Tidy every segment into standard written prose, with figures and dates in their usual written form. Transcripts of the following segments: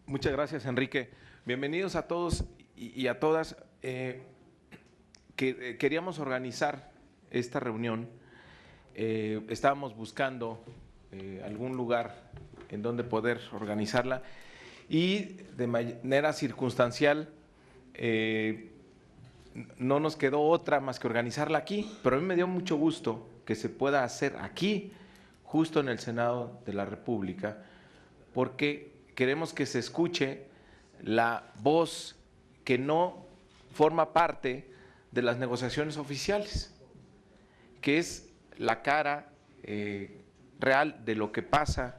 Muchas gracias, Enrique. Bienvenidos a todos y a todas. Queríamos organizar esta reunión. Estábamos buscando algún lugar en donde poder organizarla y de manera circunstancial no nos quedó otra más que organizarla aquí, pero a mí me dio mucho gusto que se pueda hacer aquí, justo en el Senado de la República, porque queremos que se escuche la voz que no forma parte de las negociaciones oficiales, que es la cara real de lo que pasa,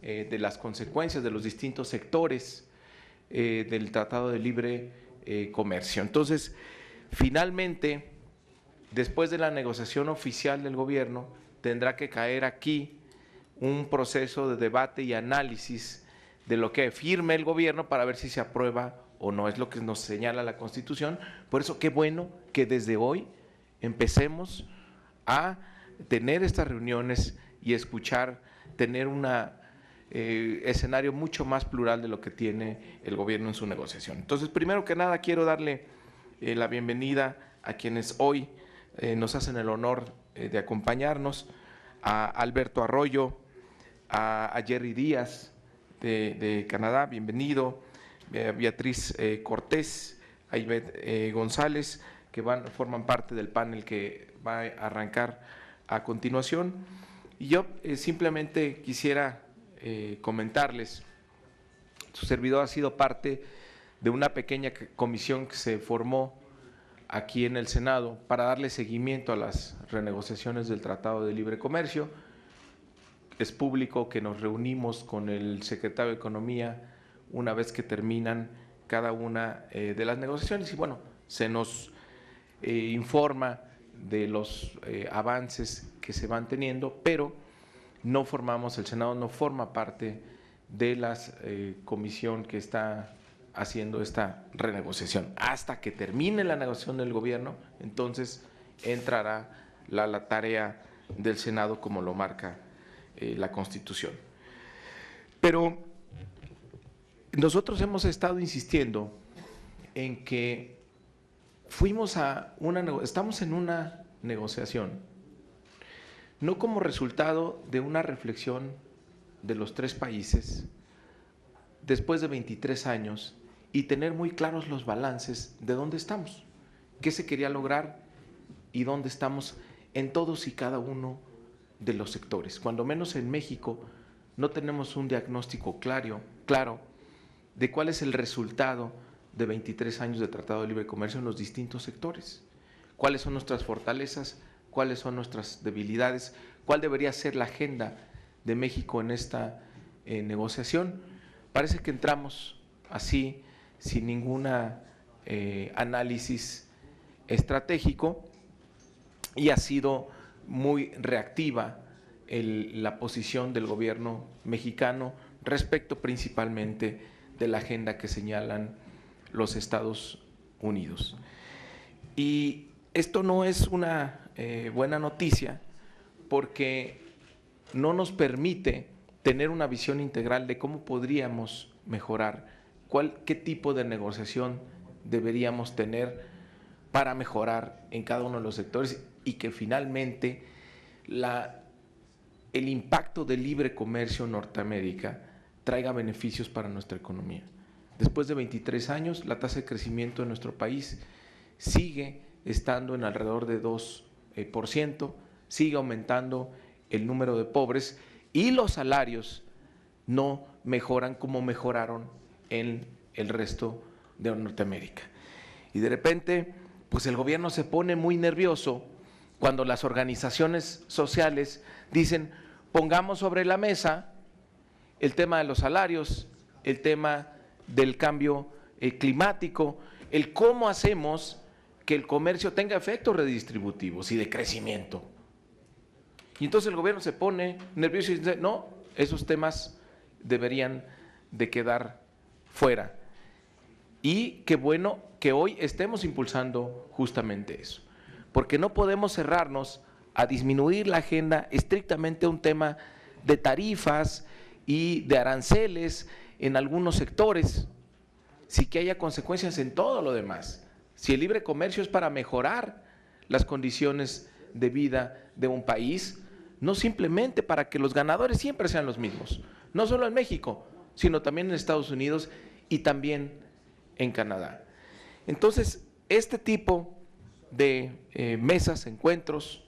de las consecuencias de los distintos sectores del Tratado de Libre Comercio. Entonces, finalmente, después de la negociación oficial del gobierno, tendrá que caer aquí un proceso de debate y análisis de lo que firme el gobierno para ver si se aprueba o no, es lo que nos señala la Constitución. Por eso qué bueno que desde hoy empecemos a tener estas reuniones y escuchar, tener un escenario mucho más plural de lo que tiene el gobierno en su negociación. Entonces, primero que nada, quiero darle la bienvenida a quienes hoy nos hacen el honor de acompañarnos, a Alberto Arroyo, a Jerry Díaz de Canadá, bienvenido, Beatriz Cortés, a Ivette González, que forman parte del panel que va a arrancar a continuación. Y yo simplemente quisiera comentarles, su servidor ha sido parte de una pequeña comisión que se formó aquí en el Senado para darle seguimiento a las renegociaciones del Tratado de Libre Comercio. Es público que nos reunimos con el secretario de Economía una vez que terminan cada una de las negociaciones y bueno, se nos informa de los avances que se van teniendo, pero no formamos, el Senado no forma parte de la comisión que está haciendo esta renegociación. Hasta que termine la negociación del gobierno, entonces entrará la tarea del Senado como lo marca la Constitución. Pero nosotros hemos estado insistiendo en que estamos en una negociación, no como resultado de una reflexión de los tres países después de 23 años y tener muy claros los balances de dónde estamos, qué se quería lograr y dónde estamos en todos y cada uno de los sectores. Cuando menos en México no tenemos un diagnóstico claro de cuál es el resultado de 23 años de Tratado de Libre Comercio en los distintos sectores, cuáles son nuestras fortalezas, cuáles son nuestras debilidades, cuál debería ser la agenda de México en esta negociación. Parece que entramos así, sin ningún análisis estratégico, y ha sido muy reactiva la posición del gobierno mexicano respecto principalmente de la agenda que señalan los Estados Unidos. Y esto no es una buena noticia porque no nos permite tener una visión integral de cómo podríamos mejorar, qué tipo de negociación deberíamos tener para mejorar en cada uno de los sectores y que finalmente el impacto del libre comercio en Norteamérica traiga beneficios para nuestra economía. Después de 23 años, la tasa de crecimiento de nuestro país sigue estando en alrededor de 2%, sigue aumentando el número de pobres y los salarios no mejoran como mejoraron en el resto de Norteamérica. Y de repente, pues el gobierno se pone muy nervioso cuando las organizaciones sociales dicen, pongamos sobre la mesa el tema de los salarios, el tema del cambio climático, el cómo hacemos que el comercio tenga efectos redistributivos y de crecimiento. Y entonces el gobierno se pone nervioso y dice, no, esos temas deberían de quedar fuera. Y qué bueno que hoy estemos impulsando justamente eso, porque no podemos cerrarnos a disminuir la agenda estrictamente a un tema de tarifas y de aranceles en algunos sectores, sí que haya consecuencias en todo lo demás. Si el libre comercio es para mejorar las condiciones de vida de un país, no simplemente para que los ganadores siempre sean los mismos, no solo en México, sino también en Estados Unidos y también en Canadá. Entonces, este tipo de mesas, encuentros,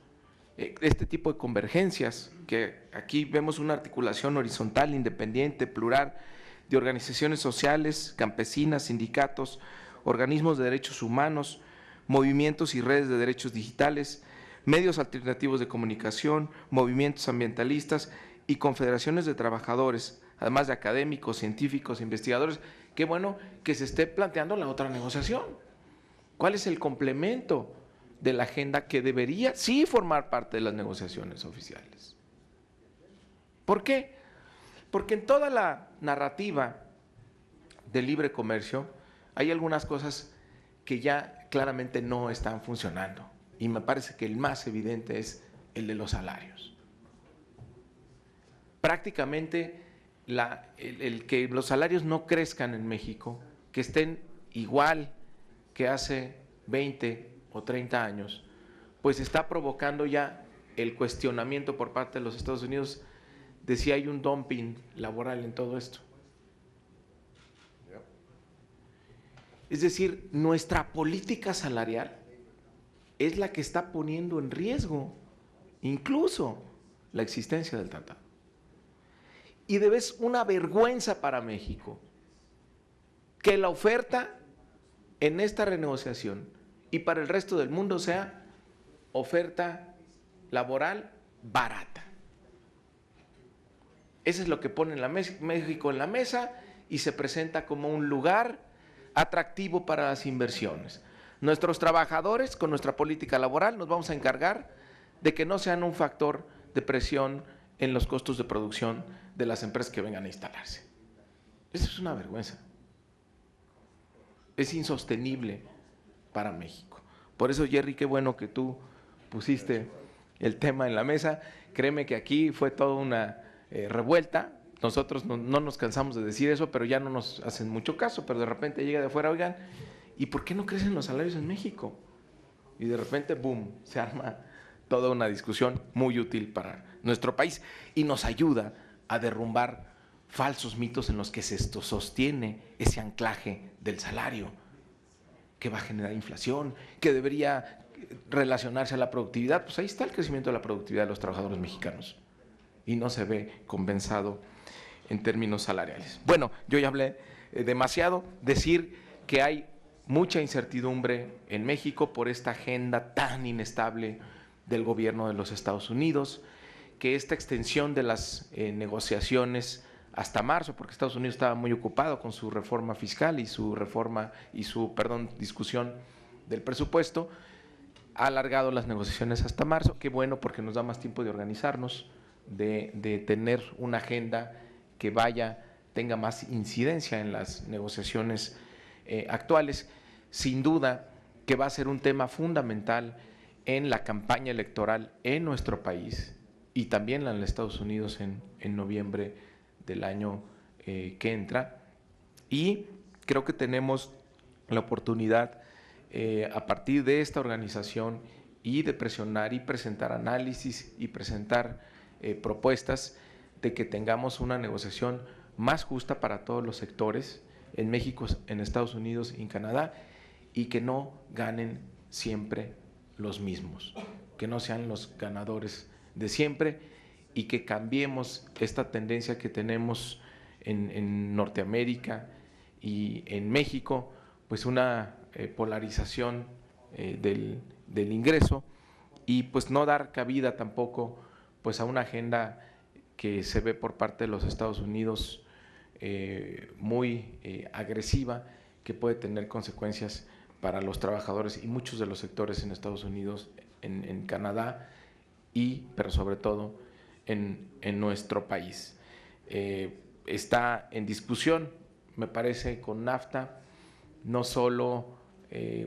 este tipo de convergencias, que aquí vemos una articulación horizontal, independiente, plural, de organizaciones sociales, campesinas, sindicatos, organismos de derechos humanos, movimientos y redes de derechos digitales, medios alternativos de comunicación, movimientos ambientalistas y confederaciones de trabajadores, además de académicos, científicos, investigadores. Qué bueno que se esté planteando la otra negociación. ¿Cuál es el complemento de la agenda que debería sí formar parte de las negociaciones oficiales? ¿Por qué? Porque en toda la narrativa del libre comercio hay algunas cosas que ya claramente no están funcionando, y me parece que el más evidente es el de los salarios. Prácticamente el que los salarios no crezcan en México, que estén igual que hace 20 o 30 años, pues está provocando ya el cuestionamiento por parte de los Estados Unidos de si hay un dumping laboral en todo esto. Es decir, nuestra política salarial es la que está poniendo en riesgo incluso la existencia del tratado. Y es una vergüenza para México que la oferta en esta renegociación y para el resto del mundo sea oferta laboral barata. Eso es lo que pone México en la mesa y se presenta como un lugar atractivo para las inversiones. Nuestros trabajadores, con nuestra política laboral, nos vamos a encargar de que no sean un factor de presión en los costos de producción de las empresas que vengan a instalarse. Eso es una vergüenza. Es insostenible para México. Por eso, Jerry, qué bueno que tú pusiste el tema en la mesa. Créeme que aquí fue toda una revuelta. Nosotros no nos cansamos de decir eso, pero ya no nos hacen mucho caso, pero de repente llega de afuera, oigan, ¿y por qué no crecen los salarios en México? Y de repente, boom, se arma toda una discusión muy útil para nuestro país y nos ayuda a derrumbar falsos mitos en los que se sostiene ese anclaje del salario, que va a generar inflación, que debería relacionarse a la productividad. Pues ahí está el crecimiento de la productividad de los trabajadores mexicanos y no se ve compensado en términos salariales. Bueno, yo ya hablé demasiado. Decir que hay mucha incertidumbre en México por esta agenda tan inestable del gobierno de los Estados Unidos, que esta extensión de las negociaciones hasta marzo, porque Estados Unidos estaba muy ocupado con su reforma fiscal y su discusión del presupuesto, ha alargado las negociaciones hasta marzo. Qué bueno, porque nos da más tiempo de organizarnos, de tener una agenda que tenga más incidencia en las negociaciones actuales. Sin duda que va a ser un tema fundamental en la campaña electoral en nuestro país y también en los Estados Unidos en noviembre del año que entra. Y creo que tenemos la oportunidad a partir de esta organización y de presionar y presentar análisis y presentar propuestas de que tengamos una negociación más justa para todos los sectores en México, en Estados Unidos y en Canadá, y que no ganen siempre los mismos, que no sean los ganadores de siempre, y que cambiemos esta tendencia que tenemos en Norteamérica y en México, pues una polarización del ingreso, y pues no dar cabida tampoco pues a una agenda que se ve por parte de los Estados Unidos muy agresiva, que puede tener consecuencias para los trabajadores y muchos de los sectores en Estados Unidos, en Canadá pero sobre todo en nuestro país. Está en discusión, me parece, con NAFTA, no solo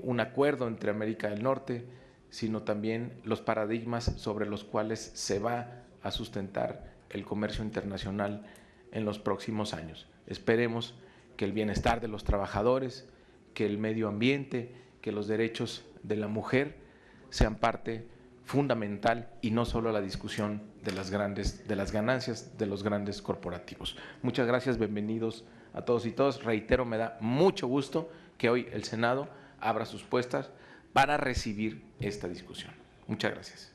un acuerdo entre América del Norte, sino también los paradigmas sobre los cuales se va a sustentar el comercio internacional en los próximos años. Esperemos que el bienestar de los trabajadores, que el medio ambiente, que los derechos de la mujer sean parte fundamental y no solo la discusión de las ganancias de los grandes corporativos. Muchas gracias, bienvenidos a todos y todas. Reitero, me da mucho gusto que hoy el Senado abra sus puertas para recibir esta discusión. Muchas gracias.